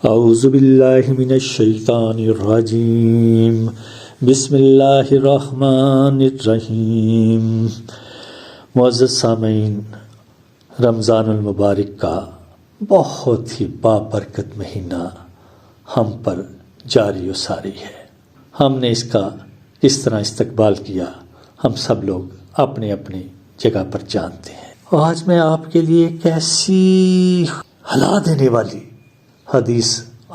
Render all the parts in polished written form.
اعوذ باللہ من الشیطان الرجیم بسم اللہ الرحمن الرحیم۔ معزز سامعین، رمضان المبارک کا بہت ہی بابرکت مہینہ ہم پر جاری و ساری ہے۔ ہم نے اس کا کس طرح استقبال کیا ہم سب لوگ اپنی اپنی جگہ پر جانتے ہیں۔ آج میں آپ کے لیے ایک ایسی ہلا دینے والی حدیث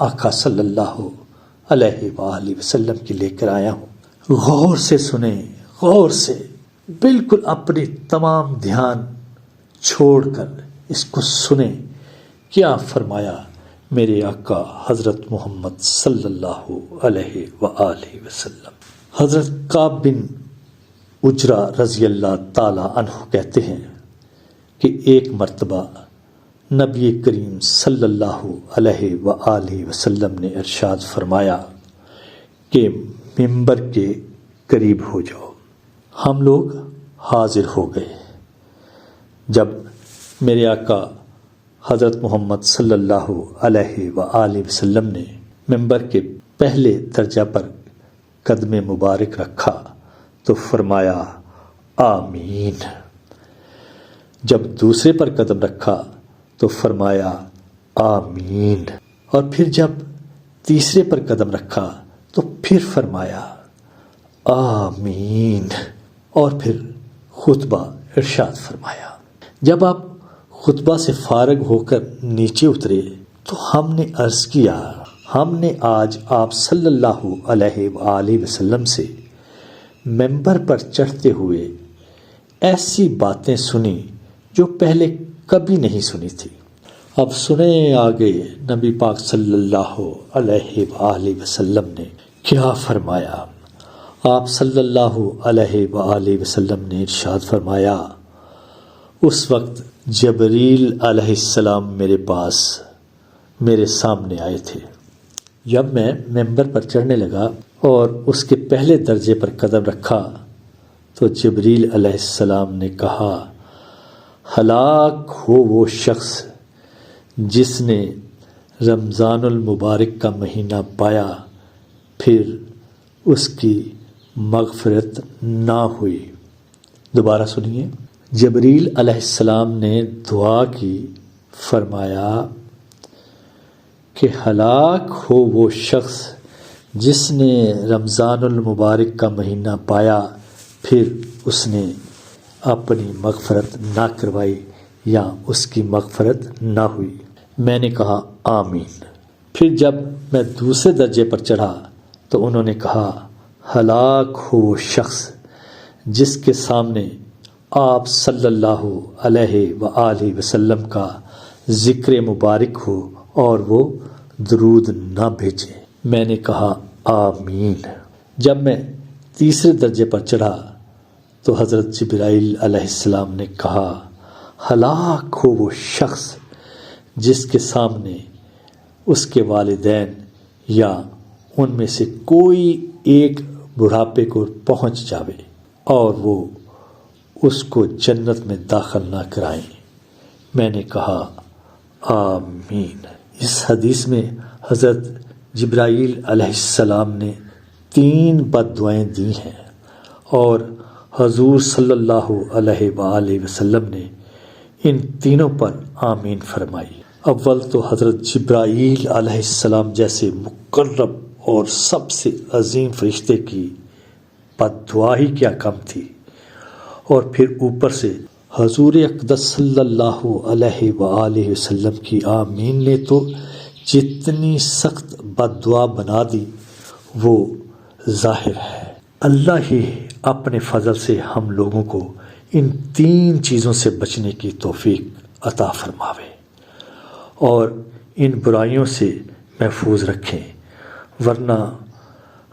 آقا صلی اللہ علیہ وآلہ وسلم کی لے کر آیا ہوں۔ غور سے سنیں، غور سے، بالکل اپنی تمام دھیان چھوڑ کر اس کو سنیں۔ کیا فرمایا میرے آقا حضرت محمد صلی اللہ علیہ وآلہ وسلم۔ حضرت کعب بن عجرہ رضی اللہ تعالی عنہ کہتے ہیں کہ ایک مرتبہ نبی کریم صلی اللہ علیہ وآلہ وسلم نے ارشاد فرمایا کہ ممبر کے قریب ہو جاؤ۔ ہم لوگ حاضر ہو گئے۔ جب میرے آقا حضرت محمد صلی اللہ علیہ وآلہ وسلم نے ممبر کے پہلے درجہ پر قدم مبارک رکھا تو فرمایا آمین۔ جب دوسرے پر قدم رکھا تو فرمایا آمین، اور پھر جب تیسرے پر قدم رکھا تو پھر فرمایا آمین، اور پھر خطبہ ارشاد فرمایا۔ جب آپ خطبہ سے فارغ ہو کر نیچے اترے تو ہم نے عرض کیا، ہم نے آج آپ صلی اللہ علیہ وآلہ وسلم سے ممبر پر چڑھتے ہوئے ایسی باتیں سنی جو پہلے کبھی نہیں سنی تھی۔ اب سنیں آگے نبی پاک صلی اللہ علیہ وآلہ وسلم نے کیا فرمایا۔ آپ صلی اللہ علیہ وآلہ وسلم نے ارشاد فرمایا، اس وقت جبریل علیہ السلام میرے سامنے آئے تھے۔ جب میں ممبر پر چڑھنے لگا اور اس کے پہلے درجے پر قدم رکھا تو جبریل علیہ السلام نے کہا، ہلاک ہو وہ شخص جس نے رمضان المبارک کا مہینہ پایا پھر اس کی مغفرت نہ ہوئی۔ دوبارہ سنیے، جبریل علیہ السلام نے دعا کی، فرمایا کہ ہلاک ہو وہ شخص جس نے رمضان المبارک کا مہینہ پایا پھر اس نے اپنی مغفرت نہ کروائی یا اس کی مغفرت نہ ہوئی۔ میں نے کہا آمین۔ پھر جب میں دوسرے درجے پر چڑھا تو انہوں نے کہا، ہلاک ہو وہ شخص جس کے سامنے آپ صلی اللہ علیہ وآلہ وسلم کا ذکر مبارک ہو اور وہ درود نہ بھیجے۔ میں نے کہا آمین۔ جب میں تیسرے درجے پر چڑھا تو حضرت جبرائیل علیہ السلام نے کہا، ہلاک ہو وہ شخص جس کے سامنے اس کے والدین یا ان میں سے کوئی ایک بڑھاپے کو پہنچ جاوے اور وہ اس کو جنت میں داخل نہ کرائیں۔ میں نے کہا آمین۔ اس حدیث میں حضرت جبرائیل علیہ السلام نے 3 بد دعائیں دی ہیں اور حضور صلی اللہ علیہ وآلہ وسلم نے ان تینوں پر آمین فرمائی۔ اول تو حضرت جبرائیل علیہ السلام جیسے مقرب اور سب سے عظیم فرشتے کی بد دعا ہی کیا کم تھی، اور پھر اوپر سے حضور اقدس صلی اللہ علیہ وآلہ وسلم کی آمین نے تو جتنی سخت بد دعا بنا دی وہ ظاہر ہے۔ اللہ ہی اپنے فضل سے ہم لوگوں کو ان 3 چیزوں سے بچنے کی توفیق عطا فرماوے اور ان برائیوں سے محفوظ رکھیں، ورنہ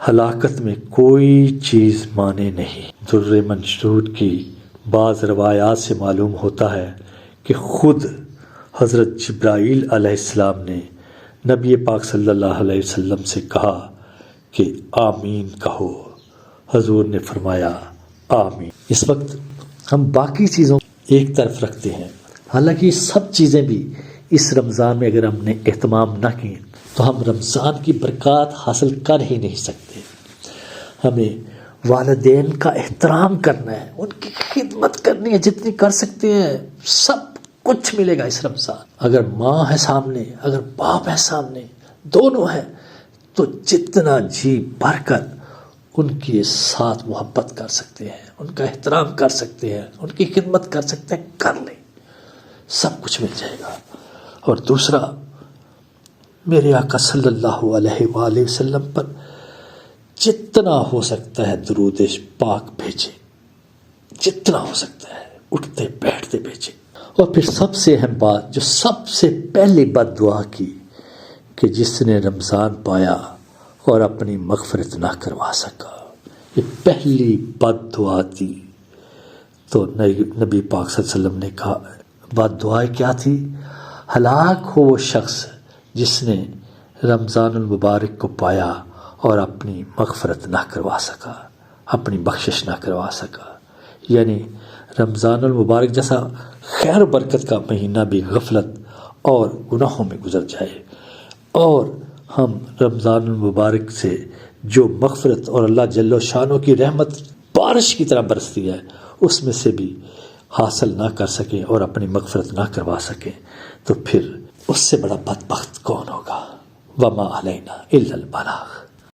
ہلاکت میں کوئی چیز مانے نہیں۔ در منشور کی بعض روایات سے معلوم ہوتا ہے کہ خود حضرت جبرائیل علیہ السلام نے نبی پاک صلی اللہ علیہ وسلم سے کہا کہ آمین کہو۔ حضور نے فرمایا آمین۔ اس وقت ہم باقی چیزوں ایک طرف رکھتے ہیں، حالانکہ سب چیزیں بھی اس رمضان میں اگر ہم نے اہتمام نہ کی تو ہم رمضان کی برکات حاصل کر ہی نہیں سکتے۔ ہمیں والدین کا احترام کرنا ہے، ان کی خدمت کرنی ہے جتنی کر سکتے ہیں، سب کچھ ملے گا اس رمضان۔ اگر ماں ہے سامنے، اگر باپ ہے سامنے، دونوں ہیں، تو جتنا جی بھر کر ان کے ساتھ محبت کر سکتے ہیں، ان کا احترام کر سکتے ہیں، ان کی خدمت کر سکتے ہیں، کر لیں، سب کچھ مل جائے گا۔ اور دوسرا، میرے آقا صلی اللہ علیہ وآلہ وسلم پر جتنا ہو سکتا ہے درود پاک بھیجے، جتنا ہو سکتا ہے، اٹھتے بیٹھتے بھیجے۔ اور پھر سب سے اہم بات جو سب سے پہلی بد دعا کی کہ جس نے رمضان پایا اور اپنی مغفرت نہ کروا سکا، یہ پہلی بد دعا تھی۔ تو نبی پاک صلی اللہ علیہ وسلم نے کہا، بد دعا کیا تھی؟ ہلاک ہو وہ شخص جس نے رمضان المبارک کو پایا اور اپنی مغفرت نہ کروا سکا، اپنی بخشش نہ کروا سکا۔ یعنی رمضان المبارک جیسا خیر و برکت کا مہینہ بھی غفلت اور گناہوں میں گزر جائے، اور ہم رمضان المبارک سے جو مغفرت اور اللہ جل شانہ کی رحمت بارش کی طرح برستی ہے اس میں سے بھی حاصل نہ کر سکیں اور اپنی مغفرت نہ کروا سکیں، تو پھر اس سے بڑا بدبخت کون ہوگا؟ وما علینا الا البلاغ۔